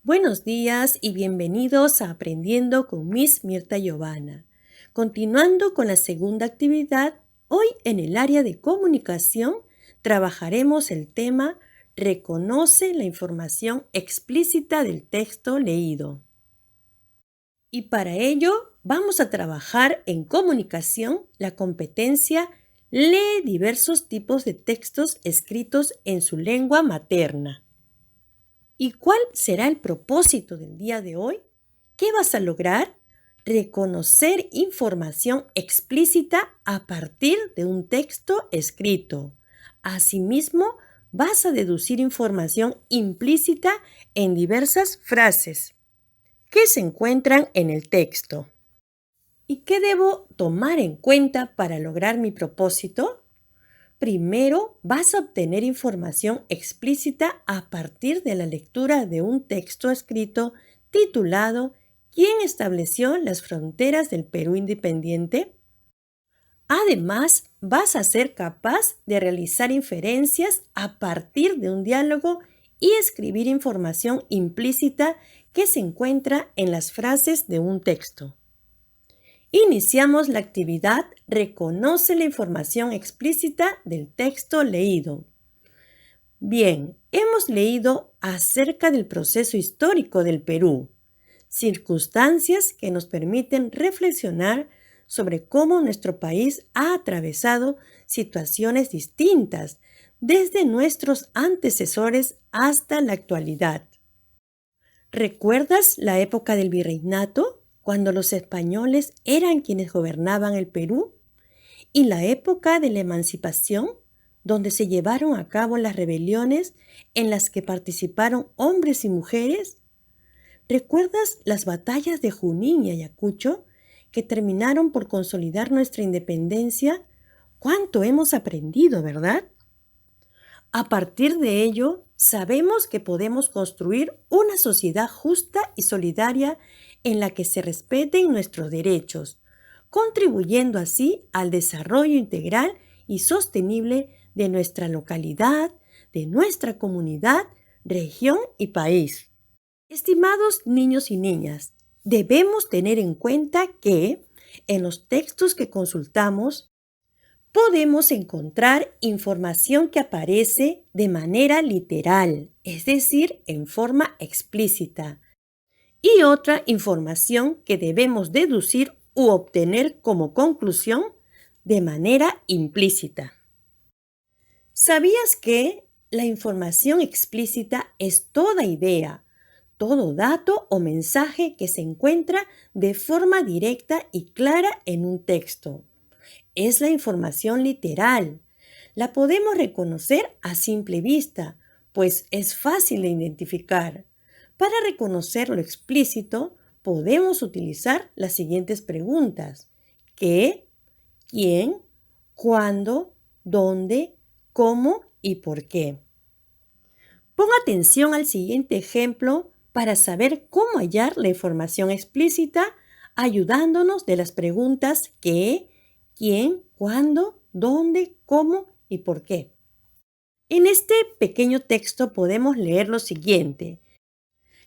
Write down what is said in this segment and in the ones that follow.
Buenos días y bienvenidos a Aprendiendo con Miss Mirta Giovanna. Continuando con la segunda actividad, hoy en el área de comunicación trabajaremos el tema Reconoce la información explícita del texto leído. Y para ello vamos a trabajar en comunicación la competencia Lee diversos tipos de textos escritos en su lengua materna. ¿Y cuál será el propósito del día de hoy? ¿Qué vas a lograr? Reconocer información explícita a partir de un texto escrito. Asimismo, vas a deducir información implícita en diversas frases que se encuentran en el texto. ¿Y qué debo tomar en cuenta para lograr mi propósito? Primero, vas a obtener información explícita a partir de la lectura de un texto escrito titulado ¿Quién estableció las fronteras del Perú independiente? Además, vas a ser capaz de realizar inferencias a partir de un diálogo y escribir información implícita que se encuentra en las frases de un texto. Iniciamos la actividad Reconoce la información explícita del texto leído. Bien, hemos leído acerca del proceso histórico del Perú, circunstancias que nos permiten reflexionar sobre cómo nuestro país ha atravesado situaciones distintas desde nuestros antecesores hasta la actualidad. ¿Recuerdas la época del virreinato, cuando los españoles eran quienes gobernaban el Perú? ¿Y la época de la emancipación, donde se llevaron a cabo las rebeliones en las que participaron hombres y mujeres? ¿Recuerdas las batallas de Junín y Ayacucho, que terminaron por consolidar nuestra independencia? ¿Cuánto hemos aprendido, verdad? A partir de ello, sabemos que podemos construir una sociedad justa y solidaria en la que se respeten nuestros derechos, contribuyendo así al desarrollo integral y sostenible de nuestra localidad, de nuestra comunidad, región y país. Estimados niños y niñas, debemos tener en cuenta que en los textos que consultamos, podemos encontrar información que aparece de manera literal, es decir, en forma explícita, y otra información que debemos deducir u obtener como conclusión de manera implícita. ¿Sabías que la información explícita es toda idea, todo dato o mensaje que se encuentra de forma directa y clara en un texto? Es la información literal. La podemos reconocer a simple vista, pues es fácil de identificar. Para reconocer lo explícito, podemos utilizar las siguientes preguntas: ¿qué? ¿Quién? ¿Cuándo? ¿Dónde? ¿Cómo? ¿Y por qué? Pon atención al siguiente ejemplo para saber cómo hallar la información explícita, ayudándonos de las preguntas ¿qué? ¿Quién? ¿Cuándo? ¿Dónde? ¿Cómo? ¿Y por qué? En este pequeño texto podemos leer lo siguiente.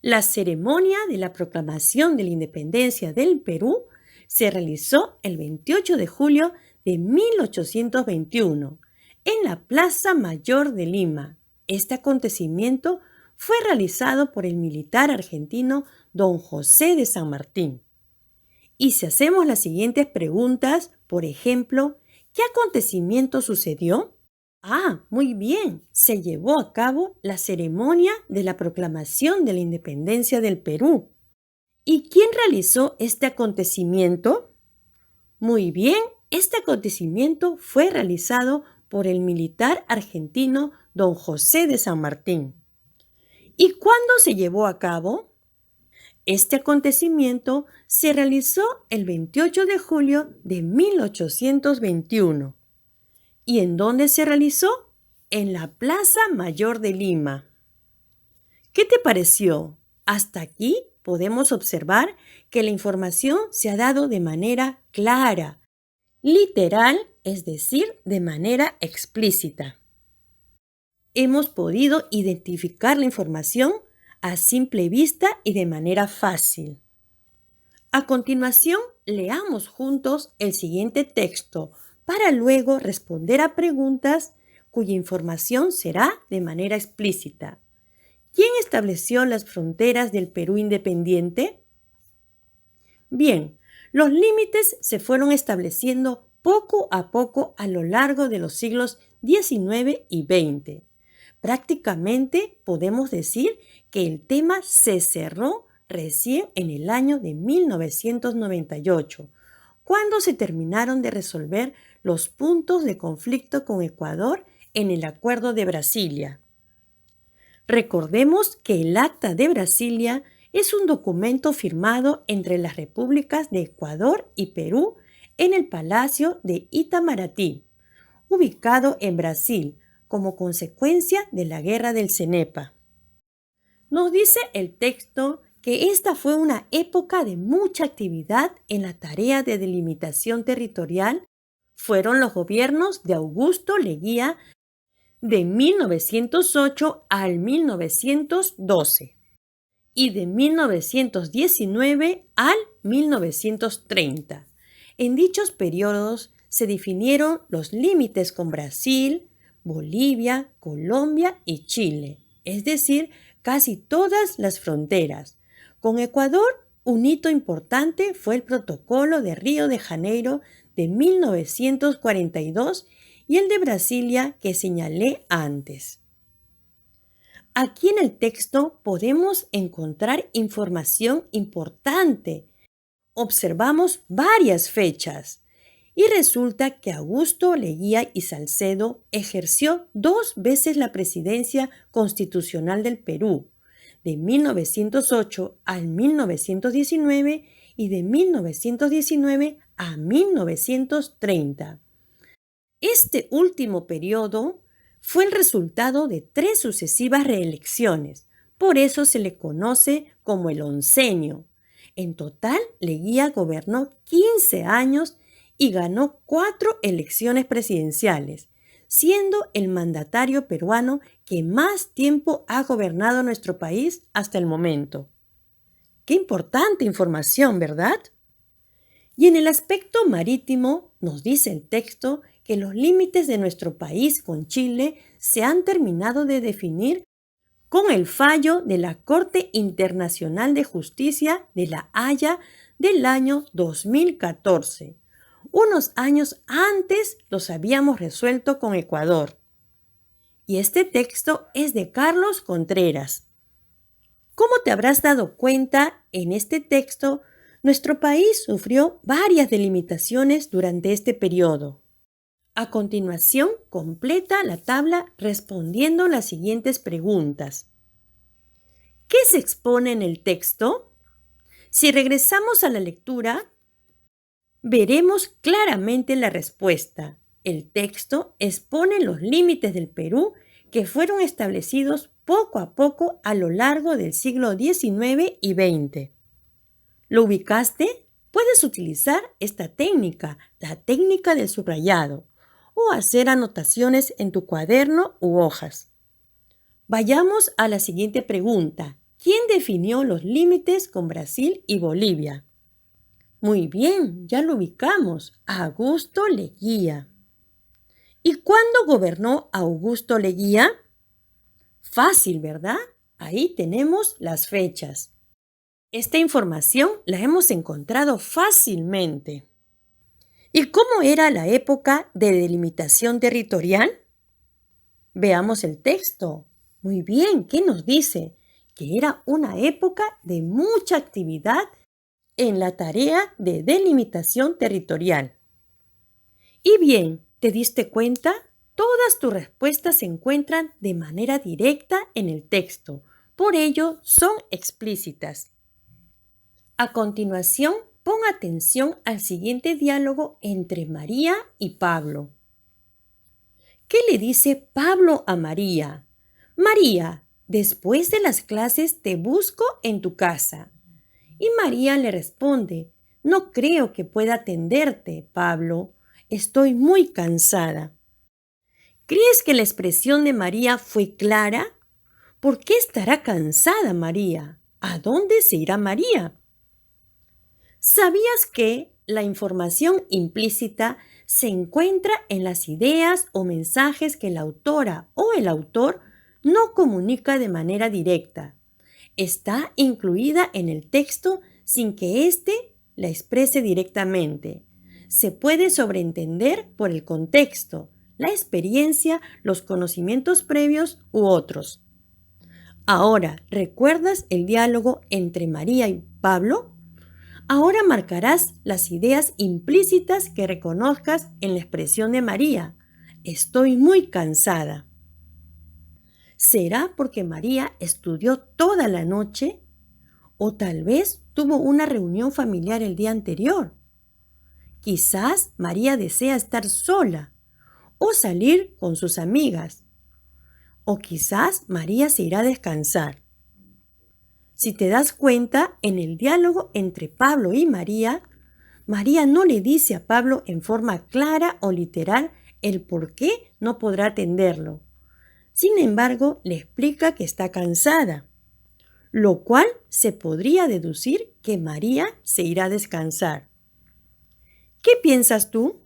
La ceremonia de la proclamación de la independencia del Perú se realizó el 28 de julio de 1821 en la Plaza Mayor de Lima. Este acontecimiento fue realizado por el militar argentino don José de San Martín. Y si hacemos las siguientes preguntas, por ejemplo, ¿qué acontecimiento sucedió? Muy bien, se llevó a cabo la ceremonia de la proclamación de la independencia del Perú. ¿Y quién realizó este acontecimiento? Muy bien, este acontecimiento fue realizado por el militar argentino don José de San Martín. ¿Y cuándo se llevó a cabo? Este acontecimiento se realizó el 28 de julio de 1821. ¿Y en dónde se realizó? En la Plaza Mayor de Lima. ¿Qué te pareció? Hasta aquí podemos observar que la información se ha dado de manera clara, literal, es decir, de manera explícita. Hemos podido identificar la información a simple vista y de manera fácil. A continuación, leamos juntos el siguiente texto para luego responder a preguntas cuya información será de manera explícita. ¿Quién estableció las fronteras del Perú independiente? Bien, los límites se fueron estableciendo poco a poco a lo largo de los siglos XIX y XX. Prácticamente podemos decir que el tema se cerró recién en el año de 1998, cuando se terminaron de resolver los puntos de conflicto con Ecuador en el Acuerdo de Brasilia. Recordemos que el Acta de Brasilia es un documento firmado entre las repúblicas de Ecuador y Perú en el Palacio de Itamaraty, ubicado en Brasil, como consecuencia de la Guerra del Cenepa. Nos dice el texto que esta fue una época de mucha actividad en la tarea de delimitación territorial. Fueron los gobiernos de Augusto Leguía de 1908 al 1912 y de 1919 al 1930. En dichos periodos se definieron los límites con Brasil, Bolivia, Colombia y Chile, es decir, casi todas las fronteras. Con Ecuador, un hito importante fue el Protocolo de Río de Janeiro de 1942 y el de Brasilia que señalé antes. Aquí en el texto podemos encontrar información importante. Observamos varias fechas y resulta que Augusto Leguía y Salcedo ejerció 2 veces la presidencia constitucional del Perú, de 1908 al 1919 y de 1919 a 1930. Este último periodo fue el resultado de 3 sucesivas reelecciones, por eso se le conoce como el oncenio. En total, Leguía gobernó 15 años y ganó 4 elecciones presidenciales, siendo el mandatario peruano que más tiempo ha gobernado nuestro país hasta el momento. ¡Qué importante información!, ¿verdad? Y en el aspecto marítimo, nos dice el texto que los límites de nuestro país con Chile se han terminado de definir con el fallo de la Corte Internacional de Justicia de La Haya del año 2014. Unos años antes los habíamos resuelto con Ecuador. Y este texto es de Carlos Contreras. Como te habrás dado cuenta, en este texto, nuestro país sufrió varias delimitaciones durante este periodo. A continuación, completa la tabla respondiendo las siguientes preguntas. ¿Qué se expone en el texto? Si regresamos a la lectura, veremos claramente la respuesta. El texto expone los límites del Perú que fueron establecidos poco a poco a lo largo del siglo XIX y XX. ¿Lo ubicaste? Puedes utilizar esta técnica, la técnica del subrayado, o hacer anotaciones en tu cuaderno u hojas. Vayamos a la siguiente pregunta. ¿Quién definió los límites con Brasil y Bolivia? Muy bien, ya lo ubicamos. Augusto Leguía. ¿Y cuándo gobernó Augusto Leguía? Fácil, ¿verdad? Ahí tenemos las fechas. Esta información la hemos encontrado fácilmente. ¿Y cómo era la época de delimitación territorial? Veamos el texto. Muy bien, ¿qué nos dice? Que era una época de mucha actividad en la tarea de delimitación territorial. Y bien, ¿te diste cuenta? Todas tus respuestas se encuentran de manera directa en el texto, por ello son explícitas. A continuación, pon atención al siguiente diálogo entre María y Pablo. ¿Qué le dice Pablo a María? María, después de las clases te busco en tu casa. Y María le responde, no creo que pueda atenderte, Pablo. Estoy muy cansada. ¿Crees que la expresión de María fue clara? ¿Por qué estará cansada María? ¿A dónde se irá María? ¿Sabías que la información implícita se encuentra en las ideas o mensajes que la autora o el autor no comunica de manera directa? Está incluida en el texto sin que éste la exprese directamente. Se puede sobreentender por el contexto, la experiencia, los conocimientos previos u otros. Ahora, ¿recuerdas el diálogo entre María y Pablo? Ahora marcarás las ideas implícitas que reconozcas en la expresión de María. Estoy muy cansada. ¿Será porque María estudió toda la noche? ¿O tal vez tuvo una reunión familiar el día anterior? Quizás María desea estar sola o salir con sus amigas. O quizás María se irá a descansar. Si te das cuenta, en el diálogo entre Pablo y María, María no le dice a Pablo en forma clara o literal el por qué no podrá atenderlo. Sin embargo, le explica que está cansada, lo cual se podría deducir que María se irá a descansar. ¿Qué piensas tú?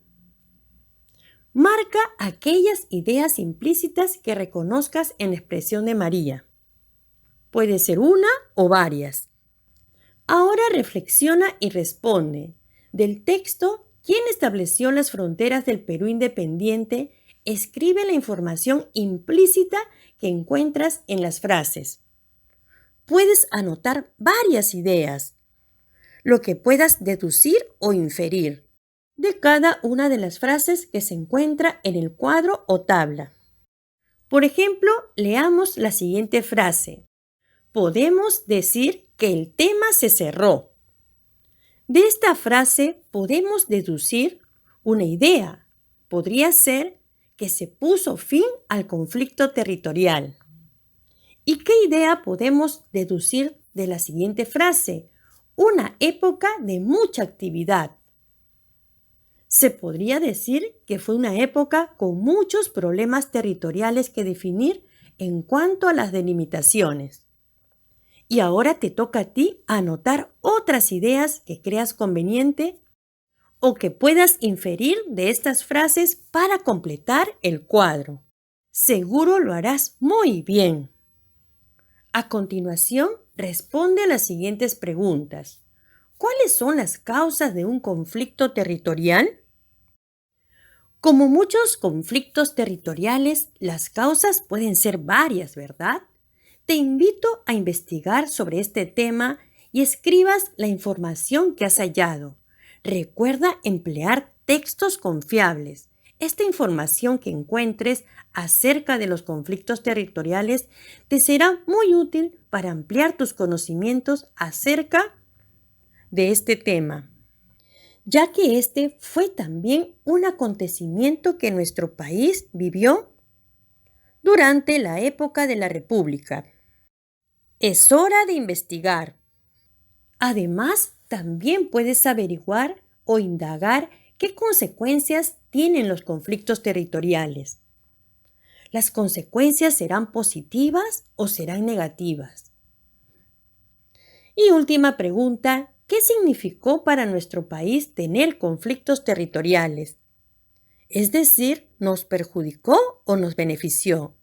Marca aquellas ideas implícitas que reconozcas en la expresión de María. Puede ser una o varias. Ahora reflexiona y responde. Del texto, ¿quién estableció las fronteras del Perú independiente? Escribe la información implícita que encuentras en las frases. Puedes anotar varias ideas, lo que puedas deducir o inferir de cada una de las frases que se encuentra en el cuadro o tabla. Por ejemplo, leamos la siguiente frase. Podemos decir que el tema se cerró. De esta frase podemos deducir una idea. Podría ser que se puso fin al conflicto territorial. ¿Y qué idea podemos deducir de la siguiente frase? Una época de mucha actividad. Se podría decir que fue una época con muchos problemas territoriales que definir en cuanto a las delimitaciones. Y ahora te toca a ti anotar otras ideas que creas conveniente o que puedas inferir de estas frases para completar el cuadro. Seguro lo harás muy bien. A continuación, responde a las siguientes preguntas. ¿Cuáles son las causas de un conflicto territorial? Como muchos conflictos territoriales, las causas pueden ser varias, ¿verdad? Te invito a investigar sobre este tema y escribas la información que has hallado. Recuerda emplear textos confiables. Esta información que encuentres acerca de los conflictos territoriales te será muy útil para ampliar tus conocimientos acerca de este tema, ya que este fue también un acontecimiento que nuestro país vivió durante la época de la República. Es hora de investigar. Además, también puedes averiguar o indagar qué consecuencias tienen los conflictos territoriales. ¿Las consecuencias serán positivas o serán negativas? Y última pregunta, ¿qué significó para nuestro país tener conflictos territoriales? Es decir, ¿nos perjudicó o nos benefició?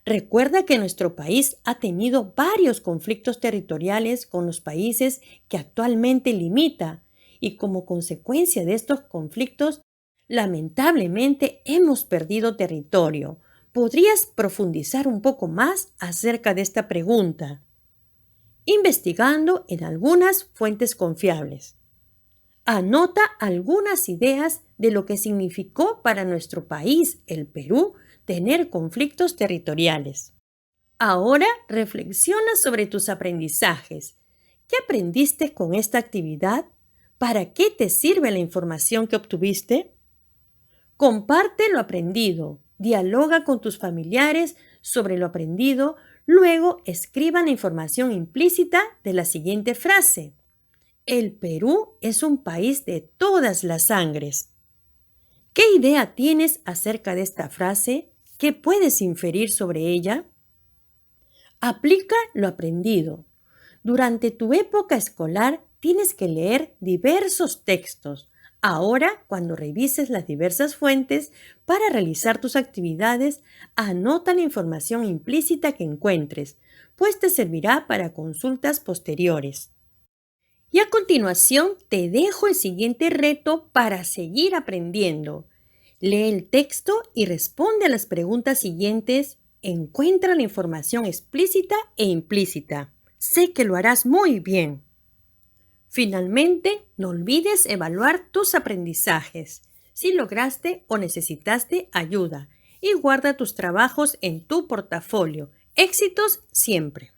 Recuerda que nuestro país ha tenido varios conflictos territoriales con los países que actualmente limita y como consecuencia de estos conflictos, lamentablemente hemos perdido territorio. ¿Podrías profundizar un poco más acerca de esta pregunta? Investigando en algunas fuentes confiables. Anota algunas ideas de lo que significó para nuestro país, el Perú, tener conflictos territoriales. Ahora reflexiona sobre tus aprendizajes. ¿Qué aprendiste con esta actividad? ¿Para qué te sirve la información que obtuviste? Comparte lo aprendido. Dialoga con tus familiares sobre lo aprendido. Luego escriban la información implícita de la siguiente frase. El Perú es un país de todas las sangres. ¿Qué idea tienes acerca de esta frase? ¿Qué puedes inferir sobre ella? Aplica lo aprendido. Durante tu época escolar tienes que leer diversos textos. Ahora, cuando revises las diversas fuentes para realizar tus actividades, anota la información implícita que encuentres, pues te servirá para consultas posteriores. Y a continuación te dejo el siguiente reto para seguir aprendiendo. Lee el texto y responde a las preguntas siguientes. Encuentra la información explícita e implícita. Sé que lo harás muy bien. Finalmente, no olvides evaluar tus aprendizajes, si lograste o necesitaste ayuda, y guarda tus trabajos en tu portafolio. Éxitos siempre.